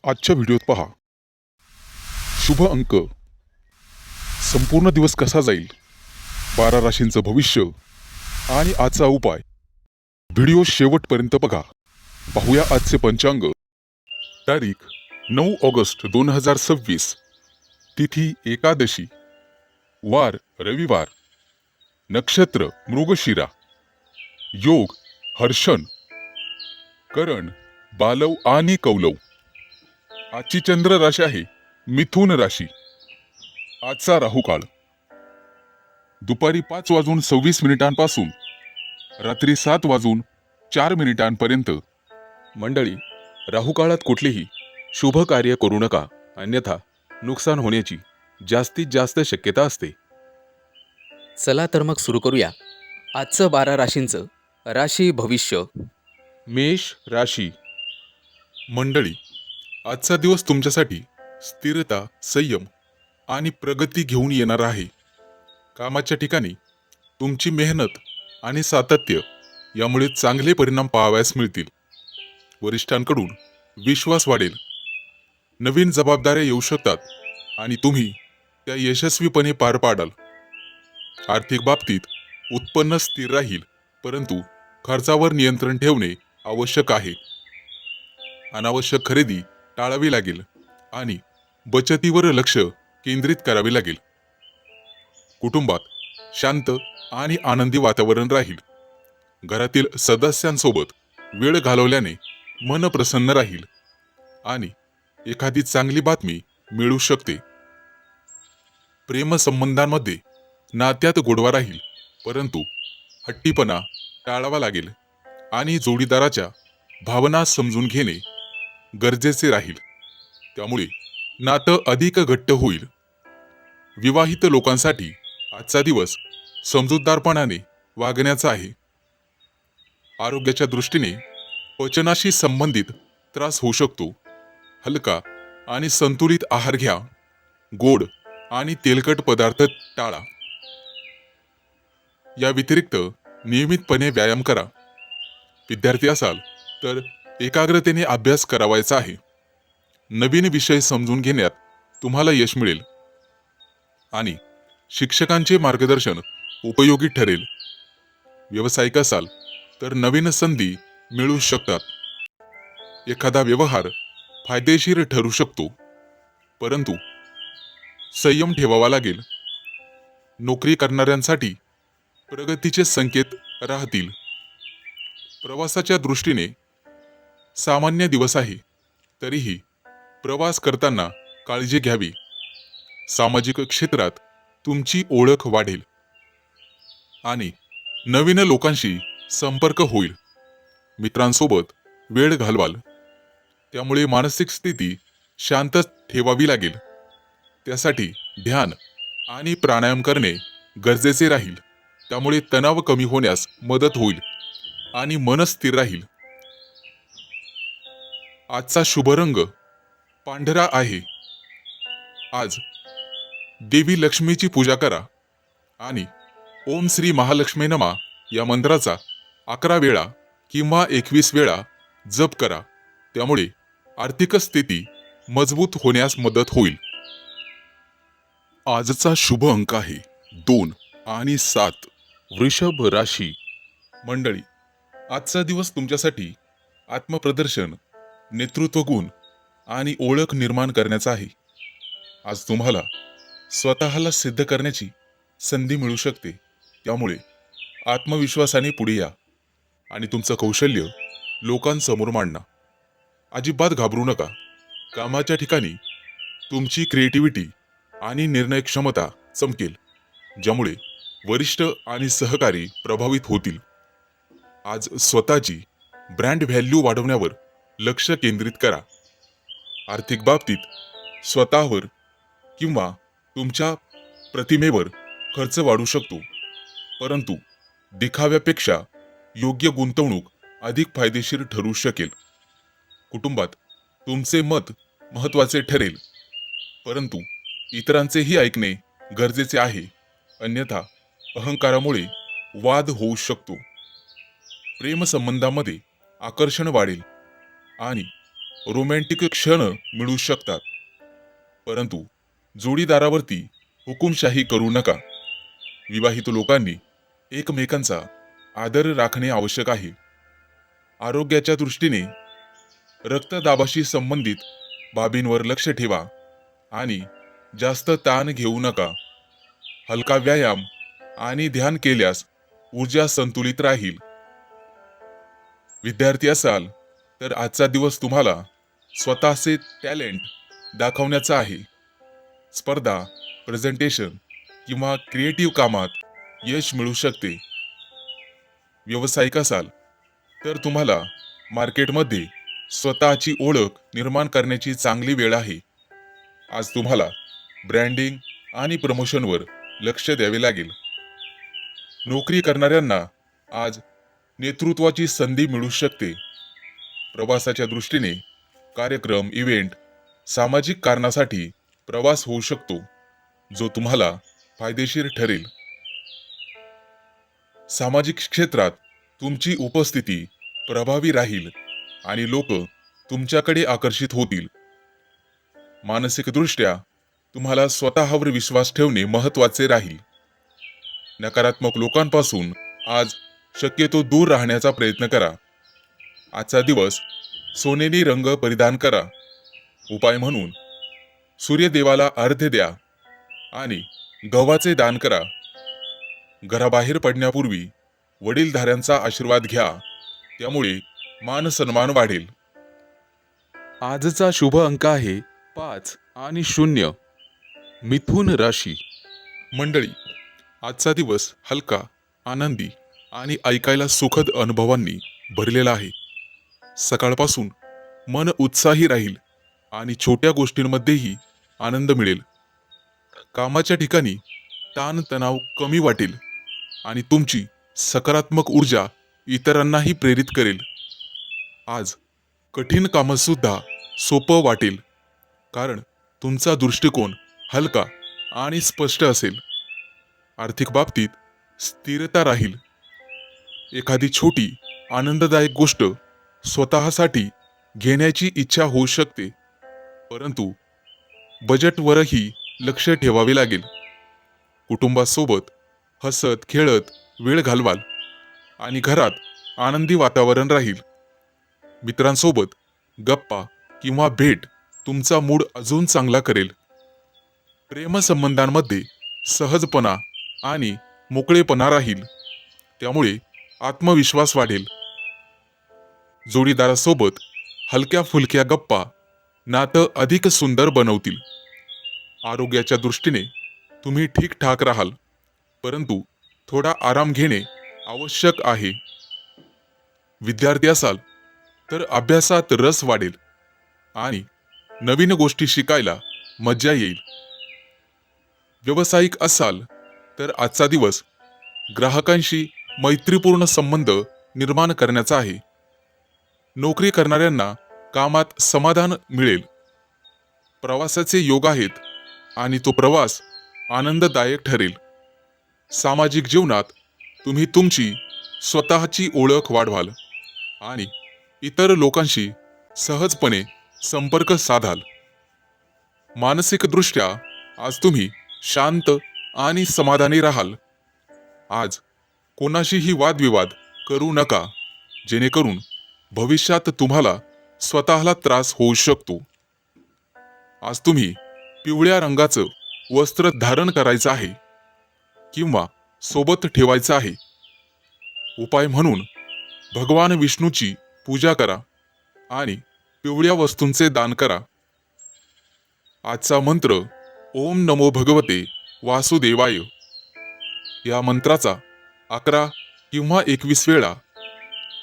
आजच्या व्हिडिओत पहा शुभ अंक, संपूर्ण दिवस कसा जाईल, 12 राशींचं भविष्य आणि आजचा उपाय. व्हिडिओ शेवटपर्यंत बघा. पाहूया आजचे पंचांग. तारीख 9 ऑगस्ट 2026, तिथी एकादशी, वार रविवार, नक्षत्र मृगशिरा, योग हर्षण, करण बालव आणि कौलव. आजची चंद्र राशी आहे मिथुन राशी. आजचा राहुकाळ दुपारी 5:26 रात्री 7:04 मंडळी, राहुकाळात कुठलीही शुभ कार्य करू नका, अन्यथा नुकसान होण्याची जास्तीत जास्त शक्यता असते. चला तर मग सुरू करूया आजचं 12 राशींचं राशी भविष्य. मेष राशी. मंडळी, आजचा दिवस तुमच्यासाठी स्थिरता, संयम आणि प्रगती घेऊन येणार आहे. कामाच्या ठिकाणी तुमची मेहनत आणि सातत्य यामुळे चांगले परिणाम पाहावयास मिळतील. वरिष्ठांकडून विश्वास वाढेल. नवीन जबाबदाऱ्या येऊ शकतात आणि तुम्ही त्या यशस्वीपणे पार पाडाल. आर्थिक बाबतीत उत्पन्न स्थिर राहील, परंतु खर्चावर नियंत्रण ठेवणे आवश्यक आहे. अनावश्यक खरेदी टाळावी लागेल आणि बचतीवर लक्ष केंद्रित करावे लागेल. कुटुंबात शांत आणि आनंदी वातावरण राहील. घरातील सदस्यांसोबत वेळ घालवल्याने मन प्रसन्न राहील आणि एखादी चांगली बातमी मिळू शकते. प्रेमसंबंधांमध्ये नात्यात गोडवा राहील, परंतु हट्टीपणा टाळावा लागेल आणि जोडीदाराच्या भावना समजून घेणे गरजेचे राहील. त्यामुळे नातं अधिक घट्ट होईल. विवाहित लोकांसाठी आजचा दिवस समजूतदारपणाने वागण्याचा आहे. आरोग्याच्या दृष्टीने पचनाशी संबंधित त्रास होऊ शकतो. हलका आणि संतुलित आहार घ्या. गोड आणि तेलकट पदार्थ टाळा. या व्यतिरिक्त नियमितपणे व्यायाम करा. विद्यार्थी असाल तर एकाग्रतेने अभ्यास करावायचा आहे. नवीन विषय समजून घेण्यात तुम्हाला यश मिळेल आणि शिक्षकांचे मार्गदर्शन उपयोगी ठरेल. व्यावसायिक असाल तर नवीन संधी मिळू शकतात. एखादा व्यवहार फायदेशीर ठरू शकतो, परंतु संयम ठेवावा लागेल. नोकरी करणाऱ्यांसाठी प्रगतीचे संकेत राहतील. प्रवासाच्या दृष्टीने सामान्य दिवस आहे, तरीही प्रवास करताना काळजी घ्यावी. सामाजिक क्षेत्रात तुमची ओळख वाढेल आणि नवीन लोकांशी संपर्क होईल. मित्रांसोबत वेळ घालवाल, त्यामुळे मानसिक स्थिती शांत ठेवावी लागेल. त्यासाठी ध्यान आणि प्राणायाम करणे गरजेचे राहील. त्यामुळे तणाव कमी होण्यास मदत होईल आणि मन स्थिर राहील. आजचा शुभ रंग पांढरा आहे. आज देवी लक्ष्मीची पूजा करा आणि ओम श्री महालक्ष्मी नमा या मंत्राचा 11 वेळा किंवा 21 वेळा जप करा. त्यामुळे आर्थिक स्थिती मजबूत होण्यास मदत होईल. आजचा शुभ अंक आहे 2 आणि 7. वृषभ राशी. मंडळी, आजचा दिवस तुमच्यासाठी आत्मप्रदर्शन, नेतृत्व गुण आणि ओळख निर्माण करण्याचा आहे. आज तुम्हाला स्वतःला सिद्ध करण्याची संधी मिळू शकते. त्यामुळे आत्मविश्वासाने पुढे या आणि तुमचं कौशल्य लोकांसमोर मांडा. अजिबात घाबरू नका. कामाच्या ठिकाणी तुमची क्रिएटिव्हिटी आणि निर्णय क्षमता चमकेल, ज्यामुळे वरिष्ठ आणि सहकारी प्रभावित होतील. आज स्वतःची ब्रँड व्हॅल्यू वाढवण्यावर लक्ष केंद्रित करा. आर्थिक बाबतीत स्वतःवर किंवा तुमच्या प्रतिमेवर खर्च वाढू शकतो, परंतु दिखाव्यापेक्षा योग्य गुंतवणूक अधिक फायदेशीर ठरू शकेल. कुटुंबात तुमचे मत महत्त्वाचे ठरेल, परंतु इतरांचेही ऐकणे गरजेचे आहे, अन्यथा अहंकारामुळे वाद होऊ शकतो. प्रेमसंबंधामध्ये आकर्षण वाढेल आणि रोमॅन्टिक क्षण मिळू शकतात. परंतु जोडीदारावरती हुकुमशाही करू नका. विवाहित लोकांनी एकमेकांचा आदर राखणे आवश्यक आहे. आरोग्याच्या दृष्टीने रक्तदाबाशी संबंधित बाबींवर लक्ष ठेवा आणि जास्त ताण घेऊ नका. हलका व्यायाम आणि ध्यान केल्यास ऊर्जा संतुलित राहील. विद्यार्थी असाल तर आजचा दिवस तुम्हाला स्वतःचे टॅलेंट दाखवण्याचा आहे. स्पर्धा, प्रेझेंटेशन किंवा क्रिएटिव्ह कामात यश मिळू शकते. व्यावसायिक असाल तर तुम्हाला मार्केटमध्ये स्वतःची ओळख निर्माण करण्याची चांगली वेळ आहे. आज तुम्हाला ब्रँडिंग आणि प्रमोशनवर लक्ष द्यावे लागेल. नोकरी करणाऱ्यांना आज नेतृत्वाची संधी मिळू शकते. प्रवासाच्या दृष्टीने कार्यक्रम, इव्हेंट, सामाजिक कारणासाठी प्रवास होऊ शकतो, जो तुम्हाला फायदेशीर ठरेल. सामाजिक क्षेत्रात तुमची उपस्थिती प्रभावी राहील आणि लोक तुमच्याकडे आकर्षित होतील. मानसिकदृष्ट्या तुम्हाला स्वतःवर विश्वास ठेवणे महत्त्वाचे राहील. नकारात्मक लोकांपासून आज शक्यतो दूर राहण्याचा प्रयत्न करा. आजचा दिवस सोनेरी रंग परिधान करा. उपाय म्हणून सूर्यदेवाला अर्घ्य द्या आणि गव्हाचे दान करा. घराबाहेर पडण्यापूर्वी वडीलधाऱ्यांचा आशीर्वाद घ्या, त्यामुळे मान सन्मान वाढेल. आजचा शुभ अंक आहे 5 आणि 0. मिथुन राशी. मंडळी, आजचा दिवस हलका, आनंदी आणि ऐकायला सुखद अनुभवांनी भरलेला आहे. सकाळपासून मन उत्साही राहील आणि छोट्या गोष्टींमध्येही आनंद मिळेल. कामाच्या ठिकाणी ताणतणाव कमी वाटेल आणि तुमची सकारात्मक ऊर्जा इतरांनाही प्रेरित करेल. आज कठीण कामसुद्धा सोपं वाटेल, कारण तुमचा दृष्टिकोन हलका आणि स्पष्ट असेल. आर्थिक बाबतीत स्थिरता राहील. एखादी छोटी आनंददायक गोष्ट स्वतःसाठी घेण्याची इच्छा होऊ शकते, परंतु बजेटवरही लक्ष ठेवावे लागेल. कुटुंबासोबत हसत खेळत वेळ घालवाल आणि घरात आनंदी वातावरण राहील. मित्रांसोबत गप्पा किंवा भेट तुमचा मूड अजून चांगला करेल. प्रेमसंबंधांमध्ये सहजपणा आणि मोकळेपणा राहील, त्यामुळे आत्मविश्वास वाढेल. जोडीदारासोबत हलक्या फुलक्या गप्पा नातं अधिक सुंदर बनवतील. आरोग्याच्या दृष्टीने तुम्ही ठीकठाक राहाल, परंतु थोडा आराम घेणे आवश्यक आहे. विद्यार्थी असाल तर अभ्यासात रस वाढेल आणि नवीन गोष्टी शिकायला मज्जा येईल. व्यावसायिक असाल तर आजचा दिवस ग्राहकांशी मैत्रीपूर्ण संबंध निर्माण करण्याचा आहे. नोकरी करणाऱ्यांना कामात समाधान मिळेल. प्रवासाचे योग आहेत आणि तो प्रवास आनंददायक ठरेल. सामाजिक जीवनात तुम्ही तुमची स्वतःची ओळख वाढवाल आणि इतर लोकांशी सहजपणे संपर्क साधाल. मानसिकदृष्ट्या आज तुम्ही शांत आणि समाधानी राहाल. आज कोणाशीही वादविवाद करू नका, जेणेकरून भविष्यात तुम्हाला स्वतःला त्रास होऊ शकतो. आज तुम्ही पिवळ्या रंगाचं वस्त्र धारण करायचं आहे किंवा सोबत ठेवायचं आहे. उपाय म्हणून भगवान विष्णूची पूजा करा आणि पिवळ्या वस्तूंचे दान करा. आजचा मंत्र ओम नमो भगवते वासुदेवाय. या मंत्राचा 11 किंवा 21 वेळा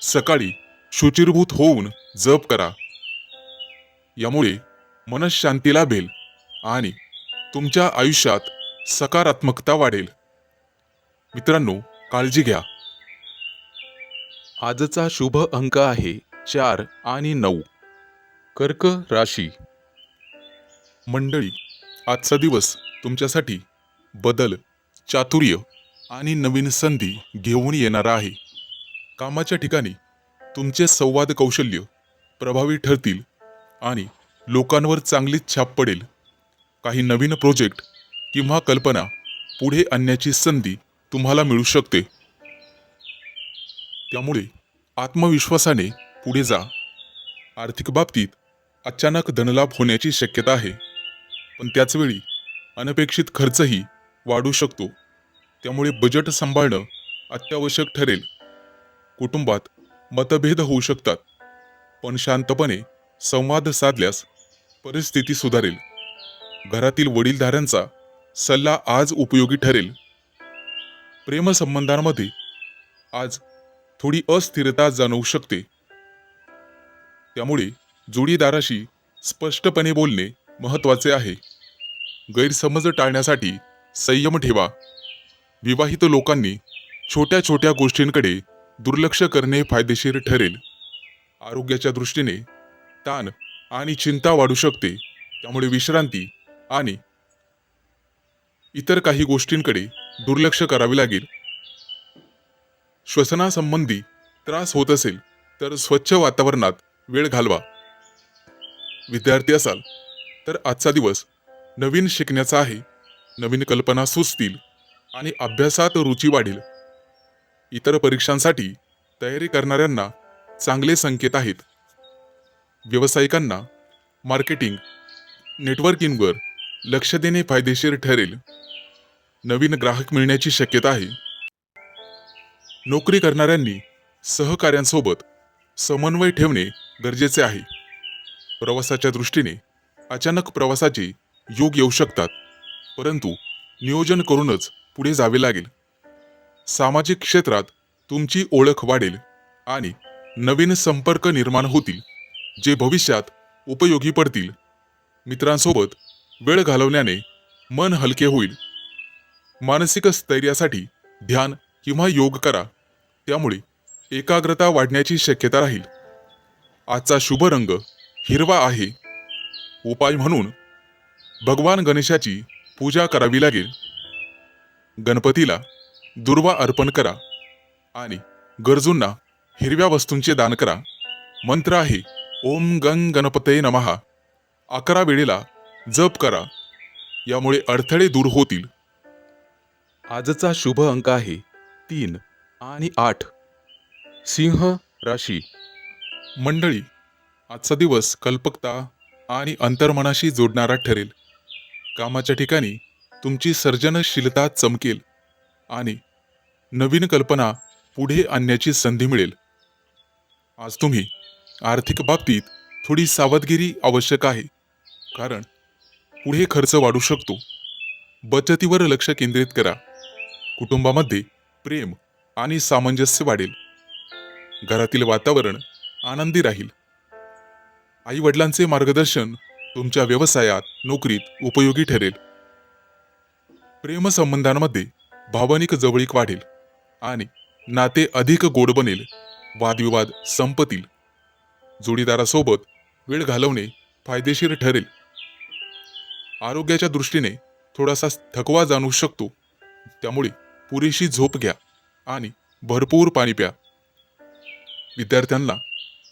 सकाळी शुचिर्भूत होऊन जप करा. यामुळे मनःशांती लाभेल आणि तुमच्या आयुष्यात सकारात्मकता वाढेल. मित्रांनो, काळजी घ्या. आजचा शुभ अंक आहे 4 आणि 9. कर्क राशी. मंडळी, आजचा दिवस तुमच्यासाठी बदल, चातुर्य आणि नवीन संधी घेऊन येणारा आहे. कामाच्या ठिकाणी तुमचे संवाद कौशल्य प्रभावी ठरतील आणि लोकांवर चांगलीच छाप पडेल. काही नवीन प्रोजेक्ट किंवा कल्पना पुढे आणण्याची संधी तुम्हाला मिळू शकते. त्यामुळे आत्मविश्वासाने पुढे जा. आर्थिक बाबतीत अचानक धनलाभ होण्याची शक्यता आहे, पण त्याचवेळी अनपेक्षित खर्चही वाढू शकतो. त्यामुळे बजेट सांभाळणं अत्यावश्यक ठरेल. कुटुंबात मतभेद होऊ शकतात, पण शांतपणे संवाद साधल्यास परिस्थिती सुधारेल. घरातील वडीलधाऱ्यांचा सल्ला आज उपयोगी ठरेल. प्रेमसंबंधांमध्ये आज थोडी अस्थिरता जाणवू शकते. त्यामुळे जोडीदाराशी स्पष्टपणे बोलणे महत्त्वाचे आहे. गैरसमज टाळण्यासाठी संयम ठेवा. विवाहित लोकांनी छोट्या छोट्या गोष्टींकडे दुर्लक्ष करणे फायदेशीर ठरेल. आरोग्याच्या दृष्टीने ताण आणि चिंता वाढू शकते. त्यामुळे विश्रांती आणि इतर काही गोष्टींकडे दुर्लक्ष करावे लागेल. श्वसनासंबंधी त्रास होत असेल तर स्वच्छ वातावरणात वेळ घालवा. विद्यार्थी असाल तर आजचा दिवस नवीन शिकण्याचा आहे. नवीन कल्पना सुचतील आणि अभ्यासात रुची वाढेल. इतर परीक्षांसाठी तयारी करणाऱ्यांना चांगले संकेत आहेत. व्यावसायिकांना मार्केटिंग, नेटवर्किंगवर लक्ष देणे फायदेशीर ठरेल. नवीन ग्राहक मिळण्याची शक्यता आहे. नोकरी करणाऱ्यांनी सहकाऱ्यांसोबत समन्वय ठेवणे गरजेचे आहे. प्रवासाच्या दृष्टीने अचानक प्रवासाचे योग येऊ शकतात, परंतु नियोजन करूनच पुढे जावे लागेल. सामाजिक क्षेत्रात तुमची ओळख वाढेल आणि नवीन संपर्क निर्माण होतील, जे भविष्यात उपयोगी पडतील. मित्रांसोबत वेळ घालवल्याने मन हलके होईल. मानसिक स्थैर्यासाठी ध्यान किंवा योग करा, त्यामुळे एकाग्रता वाढण्याची शक्यता राहील. आजचा शुभ रंग हिरवा आहे. उपाय म्हणून भगवान गणेशाची पूजा करावी लागेल. गणपतीला दुर्वा अर्पण करा आणि गरजूंना हिरव्या वस्तूंचे दान करा. मंत्र आहे ओम गंग गणपते नमः. 11 वेळेला जप करा, यामुळे अडथळे दूर होतील. आजचा शुभ अंक आहे 3 आणि 8. सिंह राशी. मंडळी, आजचा दिवस कल्पकता आणि अंतर्मनाशी जोडणारा ठरेल. कामाच्या ठिकाणी तुमची सर्जनशीलता चमकेल आणि नवीन कल्पना पुढे आणण्याची संधी मिळेल. आज तुम्ही आर्थिक बाबतीत थोडी सावधगिरी आवश्यक आहे, कारण पुढे खर्च वाढू शकतो. बचतीवर लक्ष केंद्रित करा. कुटुंबामध्ये प्रेम आणि सामंजस्य वाढेल. घरातील वातावरण आनंदी राहील. आई वडिलांचे मार्गदर्शन तुमच्या व्यवसायात, नोकरीत उपयोगी ठरेल. प्रेमसंबंधांमध्ये भावनिक जवळीक वाढेल आणि नाते अधिक गोड बनेल. वादविवाद संपतील. जोडीदारासोबत वेळ घालवणे फायदेशीर ठरेल. आरोग्याच्या दृष्टीने थोडासा थकवा जाणवू शकतो, त्यामुळे पुरेशी झोप घ्या आणि भरपूर पाणी प्या. विद्यार्थ्यांना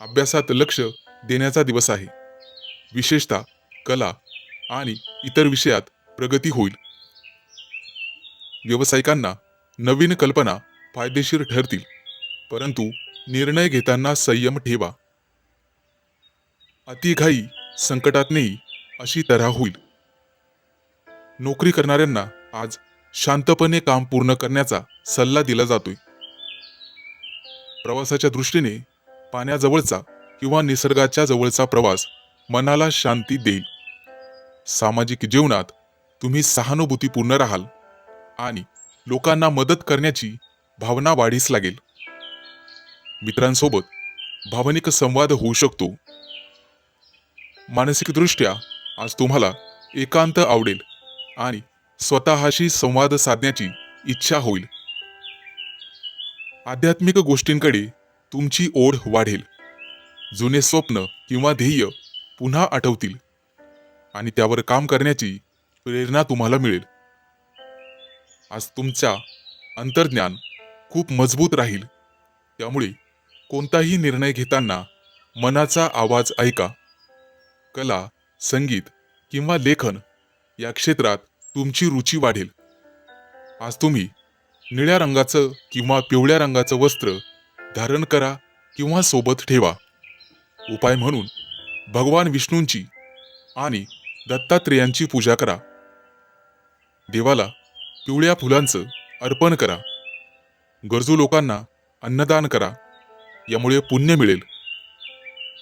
अभ्यासात लक्ष देण्याचा दिवस आहे. विशेषतः कला आणि इतर विषयात प्रगती होईल. व्यावसायिकांना नवीन कल्पना फायदेशीर ठरतील, परंतु निर्णय घेताना संयम ठेवा. अतिघाई संकटात नेई अशी तऱ्हा होईल. नोकरी करणाऱ्यांना आज शांतपणे काम पूर्ण करण्याचा सल्ला दिला जातोय. प्रवासाच्या दृष्टीने पाण्याजवळचा किंवा निसर्गाच्या जवळचा प्रवास मनाला शांती देईल. सामाजिक जीवनात तुम्ही सहानुभूतीपूर्ण राहाल आणि लोकांना मदत करण्याची भावना वाढीस लागेल. मित्रांसोबत भावनिक संवाद होऊ शकतो. मानसिकदृष्ट्या आज तुम्हाला एकांत आवडेल आणि स्वतःशी संवाद साधण्याची इच्छा होईल. आध्यात्मिक गोष्टींकडे तुमची ओढ वाढेल. जुने स्वप्न किंवा ध्येय पुन्हा आठवतील आणि त्यावर काम करण्याची प्रेरणा तुम्हाला मिळेल. आज तुमचा अंतर्ज्ञान खूप मजबूत राहील, त्यामुळे कोणताही निर्णय घेताना मनाचा आवाज ऐका. कला, संगीत किंवा लेखन या क्षेत्रात तुमची रुची वाढेल. आज तुम्ही निळ्या रंगाचं किंवा पिवळ्या रंगाचं वस्त्र धारण करा किंवा सोबत ठेवा. उपाय म्हणून भगवान विष्णूंची आणि दत्तात्रेयांची पूजा करा. देवाला पिवळ्या फुलांचं अर्पण करा. गरजू लोकांना अन्नदान करा. यामुळे पुण्य मिळेल.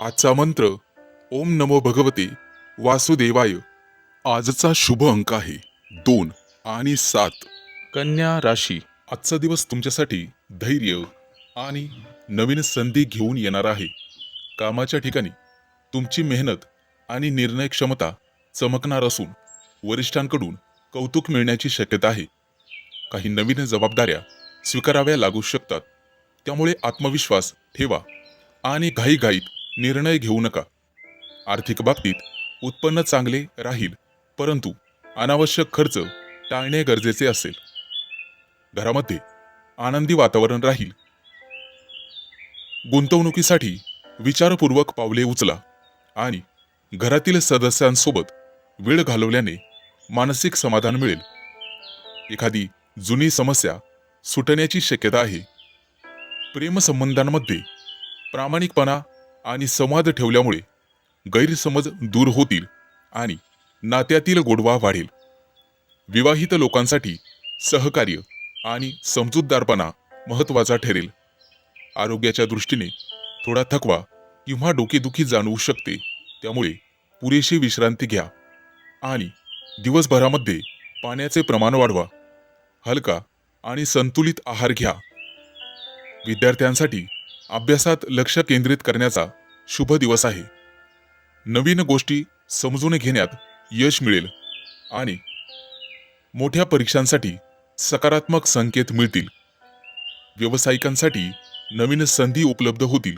आजचा मंत्र ओम नमो भगवते वासुदेवाय. आजचा शुभ अंक आहे 2 आणि 7. कन्या राशी. आजचा दिवस तुमच्यासाठी धैर्य आणि नवीन संधी घेऊन येणार आहे. कामाच्या ठिकाणी तुमची मेहनत आणि निर्णय क्षमता चमकणार असून वरिष्ठांकडून कौतुक मिळण्याची शक्यता आहे. काही नवीन जबाबदाऱ्या स्वीकाराव्या लागू शकतात. त्यामुळे आत्मविश्वास ठेवा आणि घाईघाईत निर्णय घेऊ नका. आर्थिक बाबतीत उत्पन्न चांगले राहील, परंतु अनावश्यक खर्च टाळणे गरजेचे असेल. घरामध्ये आनंदी वातावरण राहील. गुंतवणुकीसाठी विचारपूर्वक पावले उचला आणि घरातील सदस्यांसोबत वेळ घालवल्याने मानसिक समाधान मिळेल. एखादी जुनी समस्या सुटण्याची शक्यता आहे. प्रेमसंबंधांमध्ये प्रामाणिकपणा आणि संवाद ठेवल्यामुळे गैरसमज दूर होतील आणि नात्यातील गोडवा वाढेल. विवाहित लोकांसाठी सहकार्य आणि समजूतदारपणा महत्त्वाचा ठरेल. आरोग्याच्या दृष्टीने थोडा थकवा किंवा डोकेदुखी जाणवू शकते. त्यामुळे पुरेशी विश्रांती घ्या आणि दिवसभरामध्ये पाण्याचे प्रमाण वाढवा. हलका आणि संतुलित आहार घ्या. विद्यार्थ्यांसाठी अभ्यासात लक्ष केंद्रित करण्याचा शुभ दिवस आहे. नवीन गोष्टी समजून घेण्यात यश मिळेल आणि मोठ्या परीक्षांसाठी सकारात्मक संकेत मिळतील. व्यावसायिकांसाठी नवीन संधी उपलब्ध होतील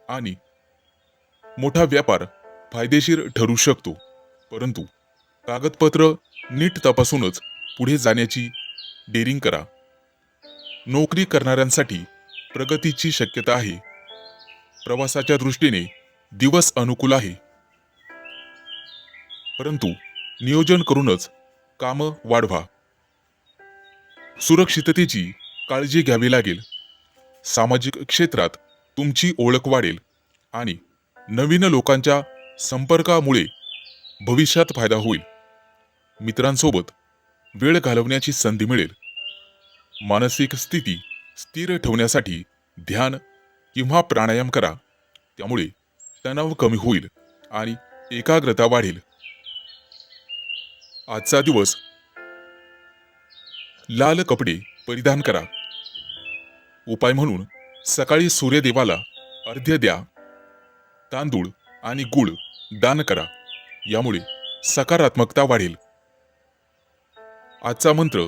आणि मोठा व्यापार फायदेशीर ठरू शकतो. परंतु कागदपत्र नीट तपासूनच पुढे जाण्याची डेअरिंग करा. नोकरी करणाऱ्यांसाठी प्रगतीची शक्यता आहे. प्रवासाच्या दृष्टीने दिवस अनुकूल आहे, परंतु नियोजन करूनच कामं वाढवा. सुरक्षिततेची काळजी घ्यावी लागेल. सामाजिक क्षेत्रात तुमची ओळख वाढेल आणि नवीन लोकांच्या संपर्कामुळे भविष्यात फायदा होईल. मित्रांसोबत वेळ घालवण्याची संधी मिळेल. मानसिक स्थिती स्थिर ठेवण्यासाठी ध्यान किंवा प्राणायाम करा. त्यामुळे तणाव कमी होईल आणि एकाग्रता वाढेल. आजचा दिवस लाल कपडे परिधान करा. उपाय म्हणून सकाळी सूर्यदेवाला अर्घ्य द्या. तांदूळ आणि गूळ दान करा. यामुळे सकारात्मकता वाढेल. आजचा मंत्र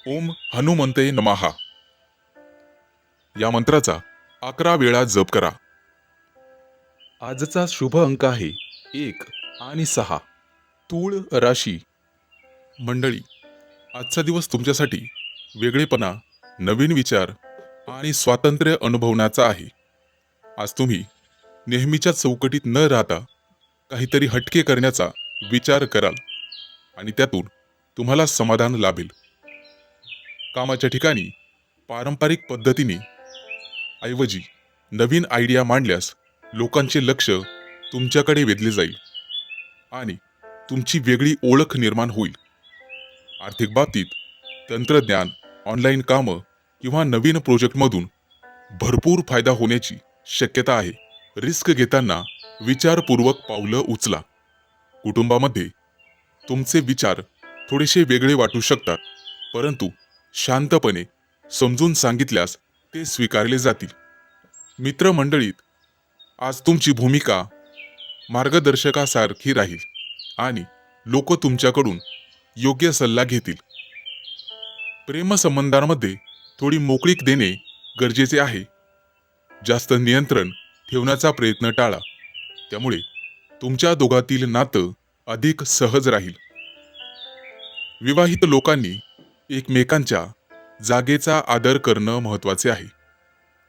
ओम हनुमंते नमः. या मंत्राचा 11 वेळा जप करा. आजचा शुभ अंक आहे 1 आणि 6. तूळ राशी. मंडळी, आजचा दिवस तुमच्यासाठी वेगळेपणा, नवीन विचार आणि स्वातंत्र्य अनुभवण्याचा आहे. आज तुम्ही नेहमीच्या चौकटीत न राहता काहीतरी हटके करण्याचा विचार कराल आणि त्यातून तुम्हाला समाधान लाभेल. कामाच्या ठिकाणी पारंपरिक पद्धतीने ऐवजी नवीन आयडिया मांडल्यास लोकांचे लक्ष तुमच्याकडे वेधले जाईल आणि तुमची वेगळी ओळख निर्माण होईल. आर्थिक बाबतीत तंत्रज्ञान, ऑनलाईन कामं किंवा नवीन प्रोजेक्टमधून भरपूर फायदा होण्याची शक्यता आहे. रिस्क घेताना विचारपूर्वक पावलं उचला. कुटुंबामध्ये तुमचे विचार थोडेसे वेगळे वाटू शकतात, परंतु शांतपणे समजून सांगितल्यास ते स्वीकारले जातील. मित्रमंडळीत आज तुमची भूमिका मार्गदर्शकासारखी राहील आणि लोक तुमच्याकडून योग्य सल्ला घेतील. प्रेमसंबंधांमध्ये थोडी मोकळीक देणे गरजेचे आहे. जास्त नियंत्रण ठेवण्याचा प्रयत्न टाळा. त्यामुळे तुमच्या दोघातील नातं अधिक सहज राहील. विवाहित लोकांनी एकमेकांच्या जागेचा आदर करणं महत्त्वाचे आहे.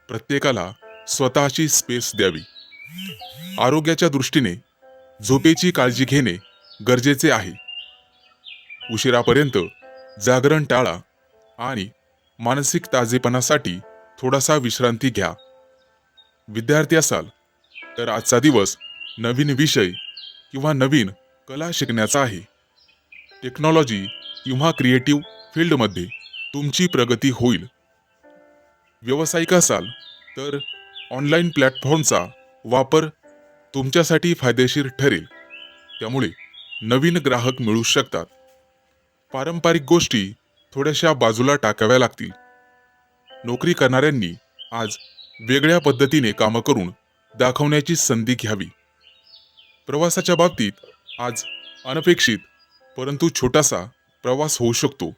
प्रत्येकाला स्वतःची स्पेस द्यावी. आरोग्याच्या दृष्टीने झोपेची काळजी घेणे गरजेचे आहे. उशिरापर्यंत जागरण टाळा आणि मानसिक ताजेपणासाठी थोडासा विश्रांती घ्या. विद्यार्थी असाल तर आजचा दिवस नवीन विषय किंवा नवीन कला शिकण्याचा आहे. टेक्नॉलॉजी किंवा क्रिएटिव्ह फील्डमध्ये तुमची प्रगती होईल. व्यावसायिक असाल तर ऑनलाईन प्लॅटफॉर्मचा वापर तुमच्यासाठी फायदेशीर ठरेल. त्यामुळे नवीन ग्राहक मिळू शकतात. पारंपरिक गोष्टी थोड्याशा बाजूला टाकाव्या लागतील. नोकरी करणाऱ्यांनी आज वेगळ्या पद्धतीने कामं करून दाखवण्याची संधी घ्यावी. प्रवासाच्या बाबतीत आज अनपेक्षित परंतु छोटासा प्रवास होऊ शकतो,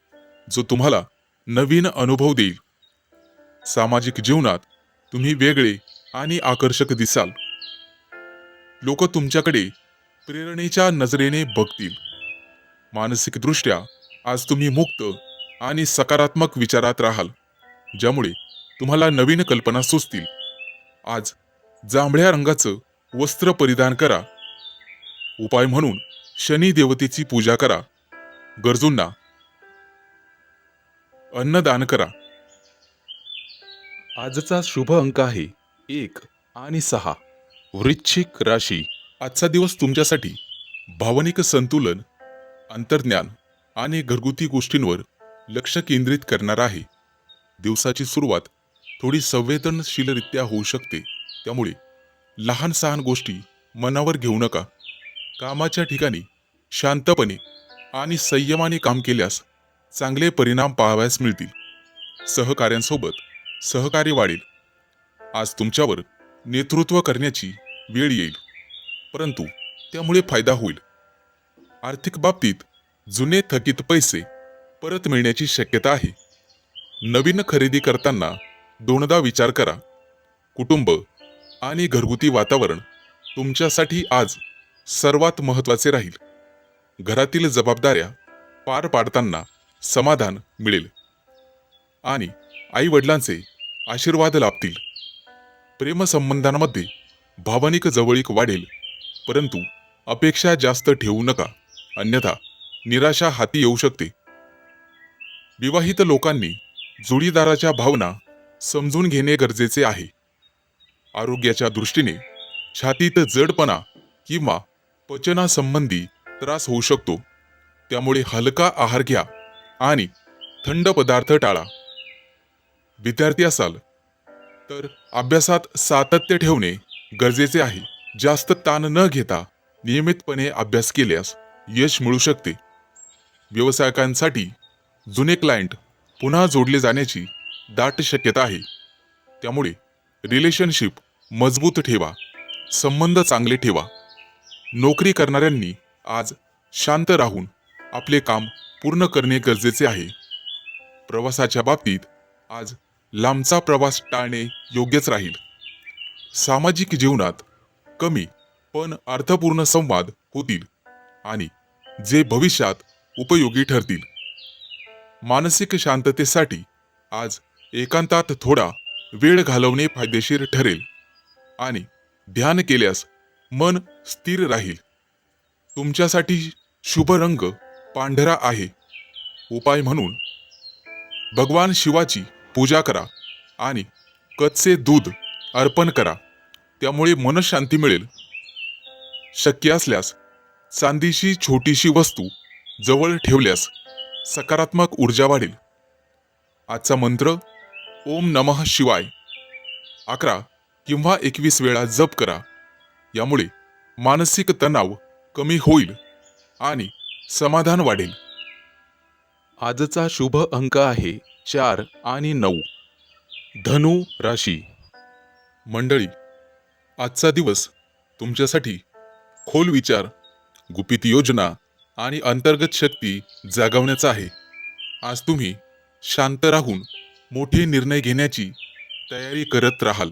जो तुम्हाला नवीन अनुभव देईल. सामाजिक जीवनात तुम्ही वेगळे आणि आकर्षक दिसाल. लोक तुमच्याकडे प्रेरणेच्या नजरेने बघतील. मानसिकदृष्ट्या आज तुम्ही मुक्त आणि सकारात्मक विचारात राहाल, ज्यामुळे तुम्हाला नवीन कल्पना सुचतील. आज जांभळ्या रंगाचं वस्त्र परिधान करा. उपाय म्हणून शनी देवतेची पूजा करा. गरजूंना अन्नदान करा. आजचा शुभ अंक आहे 1 आणि 6. वृश्चिक राशी. आजचा दिवस तुमच्यासाठी भावनिक संतुलन, अंतर्ज्ञान आणि घरगुती गोष्टींवर लक्ष केंद्रित करणार आहे. दिवसाची सुरुवात थोडी संवेदनशीलरित्या होऊ शकते, त्यामुळे लहान सहान गोष्टी मनावर घेऊ नका. कामाच्या ठिकाणी शांतपणे आणि संयमाने काम केल्यास चांगले परिणाम पाहावयास मिळतील. सहकाऱ्यांसोबत सहकार्य वाढेल. आज तुमच्यावर नेतृत्व करण्याची वेळ येईल, परंतु त्यामुळे फायदा होईल. आर्थिक बाबतीत जुने थकीत पैसे परत मिळण्याची शक्यता आहे. नवीन खरेदी करताना दोनदा विचार करा. कुटुंब आणि घरगुती वातावरण तुमच्यासाठी आज सर्वात महत्त्वाचे राहील. घरातील जबाबदाऱ्या पार पाडताना समाधान मिळेल आणि आई वडिलांचे आशीर्वाद लाभतील. प्रेमसंबंधांमध्ये भावनिक जवळीक वाढेल, परंतु अपेक्षा जास्त ठेवू नका, अन्यथा निराशा हाती येऊ शकते. विवाहित लोकांनी जोडीदाराच्या भावना समजून घेणे गरजेचे आहे. आरोग्याच्या दृष्टीने छातीत जडपणा किंवा पचनासंबंधी त्रास होऊ शकतो, त्यामुळे हलका आहार घ्या आणि थंड पदार्थ टाळा. विद्यार्थी असाल तर अभ्यासात सातत्य ठेवणे गरजेचे आहे. जास्त ताण न घेता नियमितपणे अभ्यास केल्यास यश मिळू शकते. व्यावसायिकांसाठी जुने क्लायंट पुन्हा जोडले जाण्याची दाट शक्यता आहे, त्यामुळे रिलेशनशिप मजबूत ठेवा, संबंध चांगले ठेवा. नोकरी करणाऱ्यांनी आज शांत राहून आपले काम पूर्ण करणे गरजेचे आहे. प्रवासाच्या बाबतीत आज लांबचा प्रवास टाळणे योग्यच राहील. सामाजिक जीवनात कमी पण अर्थपूर्ण संवाद होतील आणि जे भविष्यात उपयोगी ठरतील. मानसिक शांततेसाठी आज एकांतात थोडा वेळ घालवणे फायदेशीर ठरेल आणि ध्यान केल्यास मन स्थिर राहील. तुमच्यासाठी शुभ रंग पांढरा आहे. उपाय म्हणून भगवान शिवाची पूजा करा आणि कच्चे दूध अर्पण करा, त्यामुळे मनशांती मिळेल. शक्य असल्यास चांदीची छोटीशी वस्तू जवळ ठेवल्यास सकारात्मक ऊर्जा वाढेल. आजचा मंत्र ओम नमः शिवाय 11 किंवा 21 वेळा जप करा. यामुळे मानसिक तणाव कमी होईल आणि समाधान वाढेल. आजचा शुभ अंक आहे 4 आणि 9. धनु राशी. मंडळी, आजचा दिवस तुमच्यासाठी खोल विचार, गुपित योजना आणि अंतर्गत शक्ती जागवण्याचा आहे. आज तुम्ही शांत राहून मोठे निर्णय घेण्याची तयारी करत राहाल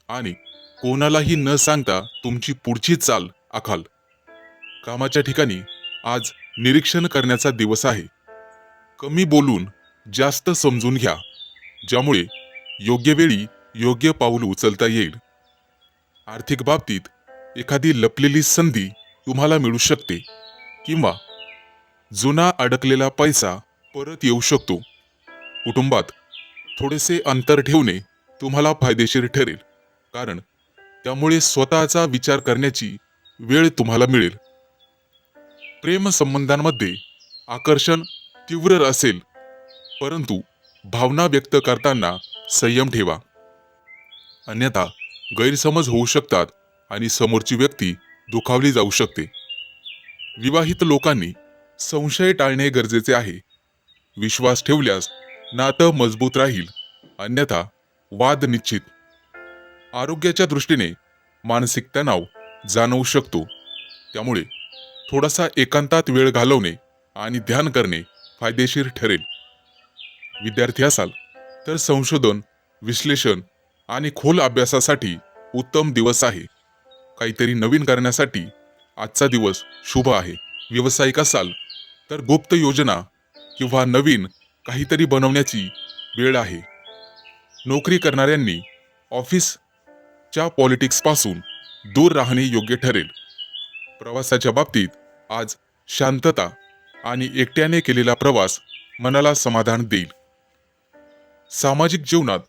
आणि कोणालाही न सांगता तुमची पुढची चाल आखाल. कामाच्या ठिकाणी आज निरीक्षण करण्याचा दिवस आहे. कमी बोलून जास्त समजून घ्या, ज्यामुळे योग्य वेळी योग्य पाऊल उचलता येईल. आर्थिक बाबतीत एखादी लपलेली संधी तुम्हाला मिळू शकते किंवा जुना अडकलेला पैसा परत येऊ शकतो. कुटुंबात थोडेसे अंतर ठेवणे तुम्हाला फायदेशीर ठरेल, कारण त्यामुळे स्वतःचा विचार करण्याची वेळ तुम्हाला मिळेल. प्रेमसंबंधांमध्ये आकर्षण तीव्र असेल, परंतु भावना व्यक्त करताना संयम ठेवा, अन्यथा गैरसमज होऊ शकतात आणि समोरची व्यक्ती दुखावली जाऊ शकते. विवाहित लोकांनी संशय टाळणे गरजेचे आहे. विश्वास ठेवल्यास नातं मजबूत राहील, अन्यथा वाद निश्चित. आरोग्याच्या दृष्टीने मानसिक तणाव जाणवू शकतो, त्यामुळे थोडासा एकांतात वेळ घालवणे आणि ध्यान करणे फायदेशीर ठरेल. विद्यार्थी असाल तर संशोधन, विश्लेषण आणि खोल अभ्यासासाठी उत्तम दिवस आहे. काहीतरी नवीन करण्यासाठी आजचा दिवस शुभ आहे. व्यावसायिक असाल तर गुप्त योजना किंवा नवीन काहीतरी बनवण्याची वेळ आहे. नोकरी करणाऱ्यांनी ऑफिसच्या पॉलिटिक्सपासून दूर राहणे योग्य ठरेल. प्रवासाच्या बाबतीत आज शांतता आणि एकट्याने केलेला प्रवास मनाला समाधान देईल. सामाजिक जीवनात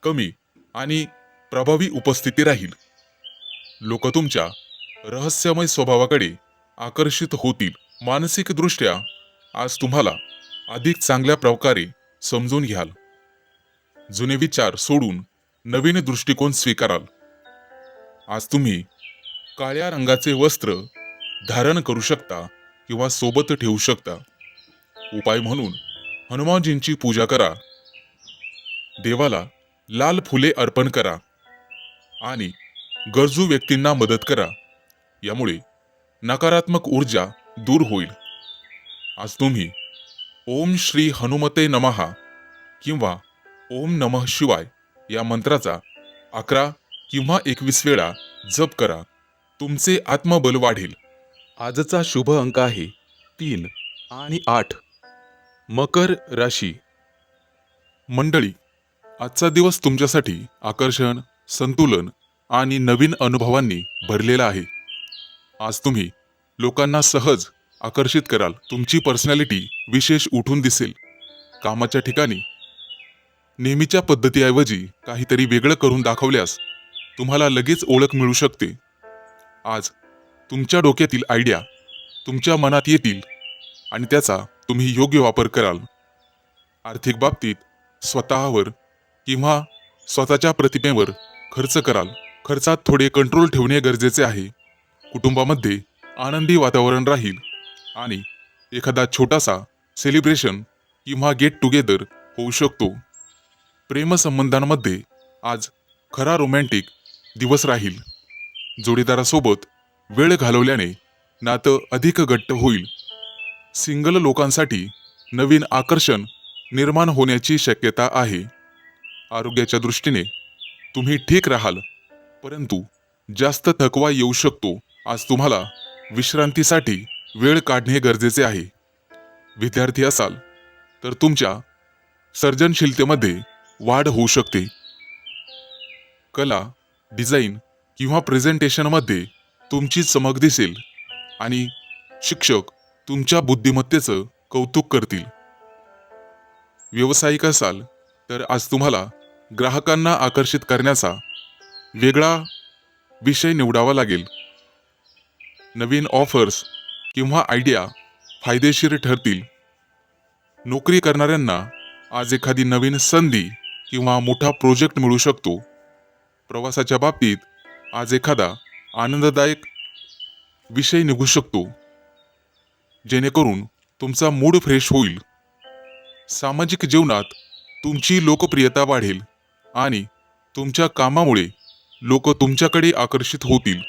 कमी आणि प्रभावी उपस्थिती राहील. लोक तुमच्या रहस्यमय स्वभावाकडे आकर्षित होतील. मानसिकदृष्ट्या आज तुम्हाला अधिक चांगल्या प्रकारे समजून घ्याल. जुने विचार सोडून नवीन दृष्टिकोन स्वीकाराल. आज तुम्ही काळ्या रंगाचे वस्त्र धारण करू शकता किंवा सोबत ठेवू शकता. उपाय म्हणून हनुमानजींची पूजा करा, देवाला लाल फुले अर्पण करा आणि गरजू व्यक्तींना मदत करा. यामुळे नकारात्मक ऊर्जा दूर होईल. आज तुम्ही ओम श्री हनुमते नमः किंवा ओम नमः शिवाय या मंत्राचा 11 किंवा 21 वेळा जप करा. तुमचे आत्मबल वाढेल. आजचा शुभ अंक आहे 3 आणि 8. मकर राशी. मंडळी, आजचा दिवस तुमच्यासाठी आकर्षण, संतुलन आणि नवीन अनुभवांनी भरलेला आहे. आज तुम्ही लोकांना सहज आकर्षित कराल. तुमची पर्सनॅलिटी विशेष उठून दिसेल. कामाच्या ठिकाणी नेहमीच्या पद्धतीऐवजी काहीतरी वेगळं करून दाखवल्यास तुम्हाला लगेच ओळख मिळू शकते. आज तुमच्या डोक्यातील आयडिया तुमच्या मनात येतील आणि त्याचा तुम्ही योग्य वापर कराल. आर्थिक बाबतीत स्वतःवर किंवा स्वतःच्या प्रतिमेवर खर्च कराल. खर्चात थोडे कंट्रोल ठेवणे गरजेचे आहे. कुटुंबामध्ये आनंदी वातावरण राहील आणि एखादा छोटासा सेलिब्रेशन किंवा गेट टुगेदर होऊ शकतो. प्रेमसंबंधांमध्ये आज खरा रोमॅन्टिक दिवस राहील. जोडीदारासोबत वेळ घालवल्याने नातं अधिक घट्ट होईल. सिंगल लोकांसाठी नवीन आकर्षण निर्माण होण्याची शक्यता आहे. आरोग्याच्या दृष्टीने तुम्ही ठीक राहाल, परंतु जास्त थकवा येऊ शकतो. आज तुम्हाला विश्रांतीसाठी वेळ काढणे गरजेचे आहे. विद्यार्थी असाल तर तुमच्या सर्जनशीलतेमध्ये वाढ होऊ शकते. कला, डिझाईन किंवा प्रेझेंटेशनमध्ये तुमची चमक दिसेल आणि शिक्षक तुमच्या बुद्धिमत्तेचं कौतुक करतील. व्यावसायिक असाल तर आज तुम्हाला ग्राहकांना आकर्षित करण्याचा वेगळा विषय निवडावा लागेल. नवीन ऑफर्स किंवा आयडिया फायदेशीर ठरतील. नोकरी करणाऱ्यांना आज एखादी नवीन संधी किंवा मोठा प्रोजेक्ट मिळू शकतो. प्रवासाच्या बाबतीत आज एखादा आनंददायक विषय निघू शकतो, जेणेकरून तुमचा मूड फ्रेश होईल. सामाजिक जीवनात तुमची लोकप्रियता वाढेल आणि तुमच्या कामामुळे लोक तुमच्याकडे आकर्षित होतील.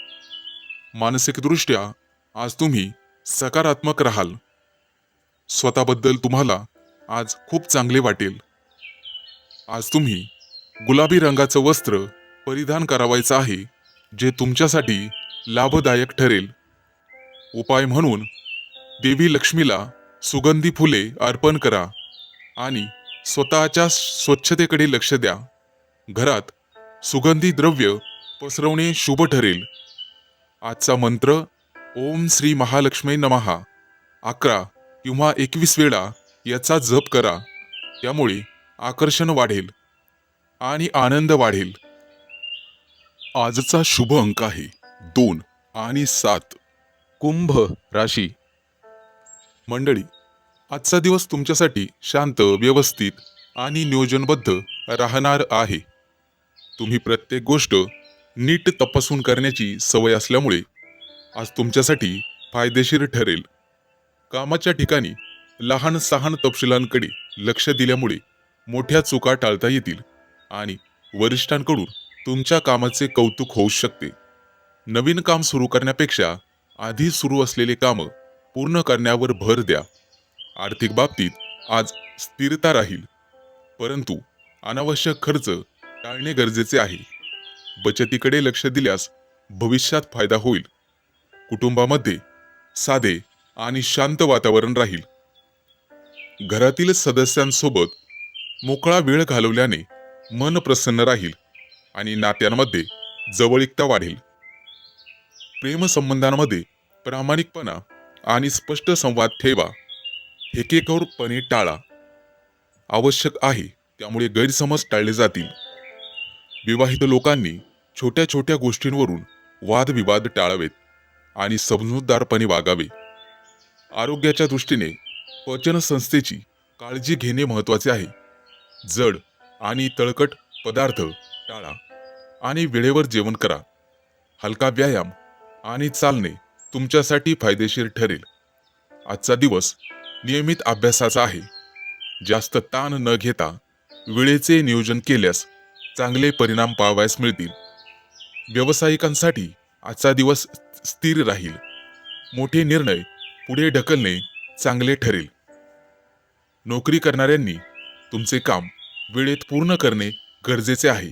मानसिकदृष्ट्या आज तुम्ही सकारात्मक राहाल. स्वतःबद्दल तुम्हाला आज खूप चांगले वाटेल. आज तुम्ही गुलाबी रंगाचं वस्त्र परिधान करावायचं आहे, जे तुमच्यासाठी लाभदायक ठरेल. उपाय म्हणून देवी लक्ष्मीला सुगंधी फुले अर्पण करा आणि स्वतःच्या स्वच्छतेकडे लक्ष द्या. घरात सुगंधी द्रव्य पसरवणे शुभ ठरेल. आजचा मंत्र ओम श्री महालक्ष्मी नमहा 11 किंवा 21 वेळा याचा जप करा. त्यामुळे आकर्षण वाढेल आणि आनंद वाढेल. आजचा शुभ अंक आहे 2 आणि 7. कुंभ राशी. मंडळी, आजचा दिवस तुमच्यासाठी शांत, व्यवस्थित आणि नियोजनबद्ध राहणार आहे. तुम्ही प्रत्येक गोष्ट नीट तपासून करण्याची सवय असल्यामुळे आज तुमच्यासाठी फायदेशीर ठरेल. कामाच्या ठिकाणी लहान सहान तपशिलांकडे लक्ष दिल्यामुळे मोठ्या चुका टाळता येतील आणि वरिष्ठांकडून तुमच्या कामाचे कौतुक होऊ शकते. नवीन काम सुरू करण्यापेक्षा आधी सुरू असलेले कामं पूर्ण करण्यावर भर द्या. आर्थिक बाबतीत आज स्थिरता राहील, परंतु अनावश्यक खर्च टाळणे गरजेचे आहे. बचतीकडे लक्ष दिल्यास भविष्यात फायदा होईल. कुटुंबामध्ये साधे आणि शांत वातावरण राहील. घरातील सदस्यांसोबत मोकळा वेळ घालवल्याने मन प्रसन्न राहील आणि नात्यांमध्ये जवळीकता वाढेल. प्रेमसंबंधांमध्ये प्रामाणिकपणा आणि स्पष्ट संवाद ठेवा. हेकेखोरपणे टाळा. आवश्यक आहे त्यामुळे गैरसमज टाळले जातील. विवाहित लोकांनी छोट्या छोट्या गोष्टींवरून वादविवाद टाळावेत आणि समजूतदारपणे वागावे. आरोग्याच्या दृष्टीने पचन संस्थेची काळजी घेणे महत्त्वाचे आहे. जड आणि तळकट पदार्थ टाळा आणि वेळेवर जेवण करा. हलका व्यायाम आणि चालणे तुमच्यासाठी फायदेशीर ठरेल. आजचा दिवस नियमित अभ्यासाचा आहे. जास्त ताण न घेता वेळेचे नियोजन केल्यास चांगले परिणाम पाहावयास मिळतील. व्यावसायिकांसाठी आजचा दिवस स्थिर राहील. मोठे निर्णय पुढे ढकलणे चांगले ठरेल. नोकरी करणाऱ्यांनी तुमचे काम वेळेत पूर्ण करणे गरजेचे आहे.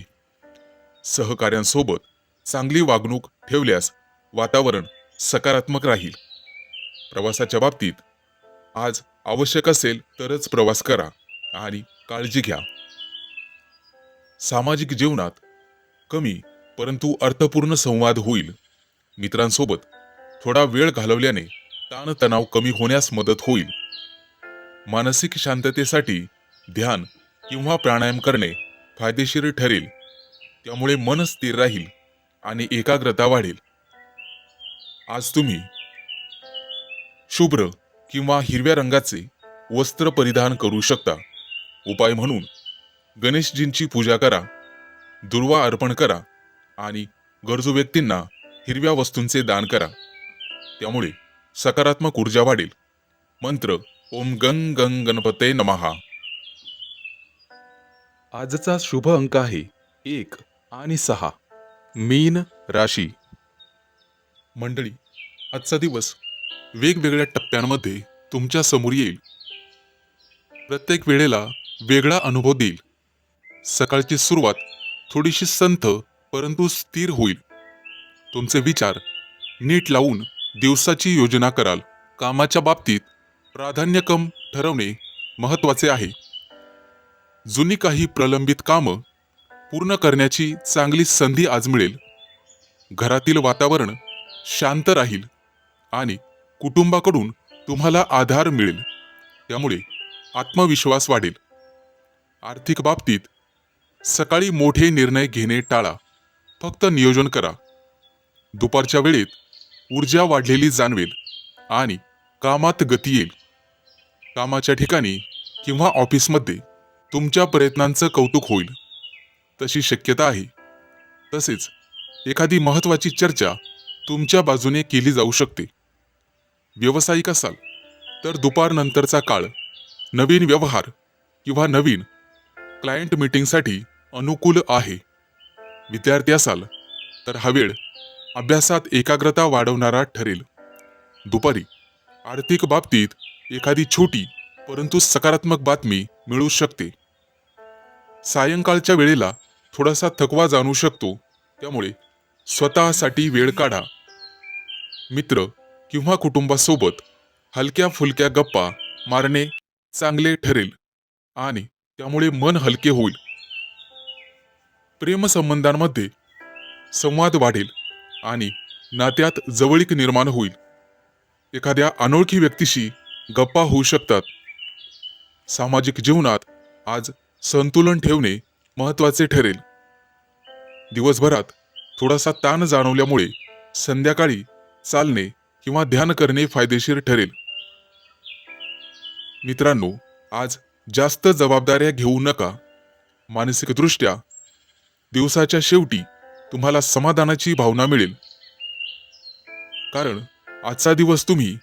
सहकाऱ्यांसोबत चांगली वागणूक ठेवल्यास वातावरण सकारात्मक राहील. प्रवासाच्या बाबतीत आज आवश्यक असेल तरच प्रवास करा आणि काळजी घ्या. सामाजिक जीवनात कमी परंतु अर्थपूर्ण संवाद होईल. मित्रांसोबत थोडा वेळ घालवल्याने ताणतणाव कमी होण्यास मदत होईल. मानसिक शांततेसाठी ध्यान किंवा प्राणायाम करणे फायदेशीर ठरेल. त्यामुळे मन स्थिर राहील आणि एकाग्रता वाढेल. आज तुम्ही शुभ्र किंवा हिरव्या रंगाचे वस्त्र परिधान करू शकता. उपाय म्हणून गणेशजींची पूजा करा, दुर्वा अर्पण करा आणि गरजू व्यक्तींना हिरव्या वस्तूंचे दान करा. त्यामुळे सकारात्मक ऊर्जा वाढेल. मंत्र ओम गंग गंग गणपते नमहा. आजचा शुभ अंक आहे 1 आणि 6. मीन राशी. मंडळी, आजचा दिवस वेगवेगळ्या टप्प्यांमध्ये तुमच्या समोर येईल. प्रत्येक वेळेला वेगळा अनुभव देईल. सकाळची सुरुवात थोडीशी संथ परंतु स्थिर होईल. तुमचे विचार नीट लावून दिवसाची योजना कराल. कामाच्या बाबतीत प्राधान्यक्रम ठरवणे महत्त्वाचे आहे. जुनी काही प्रलंबित कामं पूर्ण करण्याची चांगली संधी आज मिळेल. घरातील वातावरण शांत राहील आणि कुटुंबाकडून तुम्हाला आधार मिळेल. त्यामुळे आत्मविश्वास वाढेल. आर्थिक बाबतीत सकाळी मोठे निर्णय घेणे टाळा. फक्त नियोजन करा. दुपारच्या वेळेत ऊर्जा वाढलेली जाणवेल आणि कामात गती येईल. कामाच्या ठिकाणी किंवा ऑफिसमध्ये तुमच्या प्रयत्नांचं कौतुक होईल तशी शक्यता आहे. तसेच एखादी महत्त्वाची चर्चा तुमच्या बाजूने केली जाऊ शकते. व्यावसायिक असाल तर दुपारनंतरचा काळ नवीन व्यवहार किंवा नवीन क्लायंट मीटिंगसाठी अनुकूल आहे. विद्यार्थी असाल तर हा वेळ अभ्यासात एकाग्रता वाढवणारा ठरेल. दुपारी आर्थिक बाबतीत एखादी छोटी परंतु सकारात्मक बातमी मिळू शकते. सायंकाळच्या वेळेला थोडासा थकवा जाणवू शकतो. त्यामुळे स्वतःसाठी वेळ काढा. मित्र किंवा कुटुंबासोबत हलक्या फुलक्या गप्पा मारणे चांगले ठरेल आणि त्यामुळे मन हलके होईल. प्रेमसंबंधांमध्ये संवाद वाढेल आणि नात्यात जवळीक निर्माण होईल. एखाद्या अनोळखी व्यक्तीशी गप्पा होऊ शकतात. सामाजिक जीवनात आज संतुलन ठेवणे महत्त्वाचे ठरेल. दिवसभरात थोडासा ताण जाणवल्यामुळे संध्याकाळी चालणे किंवा ध्यान करणे फायदेशीर ठरेल. मित्रांनो, आज जास्त जबाबदाऱ्या घेऊ नका. मानसिकदृष्ट्या दिवसाच्या शेवटी तुम्हाला समाधानाची भावना मिळेल. कारण आजचा दिवस तुम्ही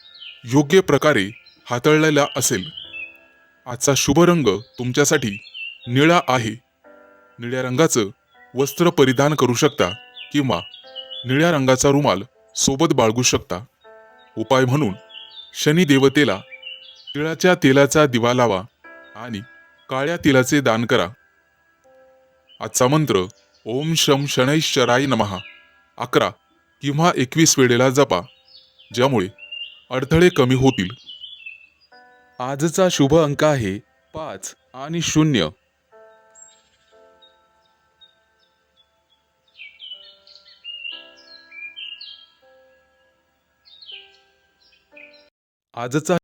योग्य प्रकारे हाताळलेला असेल. आजचा शुभ रंग तुमच्यासाठी निळा आहे. निळ्या रंगाचं वस्त्र परिधान करू शकता किंवा निळ्या रंगाचा रुमाल सोबत बाळगू शकता. उपाय म्हणून शनी देवतेला तिळाच्या तेलाचा दिवा लावा आणि काळ्या तिळाचे दान करा. आजचा मंत्र ओम शम शनैश्चराय नमः 11 किंवा 21 वेळेला जपा, ज्यामुळे अडथळे कमी होतील. आजचा शुभ अंक आहे 5 आणि 0. आजचा